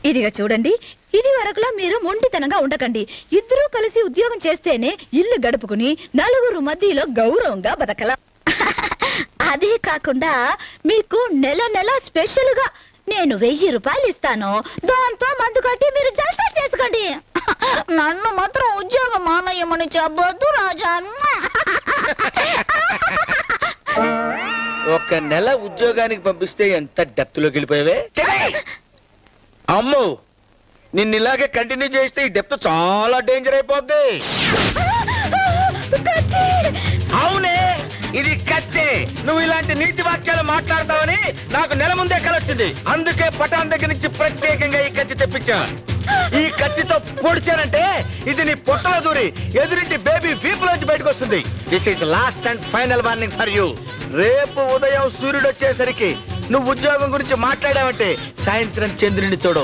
ఇదిగా చూడండి, ఇది వరకులా మీరు మొండితనంగా ఉండకండి. ఇద్దరూ కలిసి ఉద్యోగం చేస్తేనే ఇల్లు గడుపుకుని నలుగురు మధ్యలో గౌరవంగా బతకలా. అదే కాకుండా మీకు నెల నెల స్పెషల్ గా నేను 1000 రూపాయలు ఇస్తాను. దాంతో మందు కట్టి మీరు జల్సా చేసుకోండి. నన్ను మాత్రం ఉద్యోగం మానేయమని చెప్పొద్దు రాజా. ఒక నెల ఉద్యోగానికి పంపిస్తే ఎంత డెప్త్ లోకి వెళ్ళిపోయావే. అమ్మో, నిన్ను ఇలాగే కంటిన్యూ చేస్తే ఈ డెప్త్ చాలా డేంజర్ అయిపోద్ది. అవునే, ఇది కత్తి. నువ్వు ఇలాంటి నీతి వాక్యాలు మాట్లాడతావని నాకు నెల ముందే కలొచ్చింది. అందుకే పటాన్ దగ్గర నుంచి ప్రత్యేకంగా ఈ కత్తి తెప్పించా. ఈ కత్తితో పొడిచానంటే ఇది నీ పొట్టలో దూరి ఎదురింటి బేబీ వీపులోంచి బయటకు వస్తుంది. This is lost and final warning for you. రేపు ఉదయం సూర్యుడు వచ్చేసరికి నువ్వు ఉద్యోగం గురించి మాట్లాడావంటే సాయంత్రం చంద్రుడిని చూడు.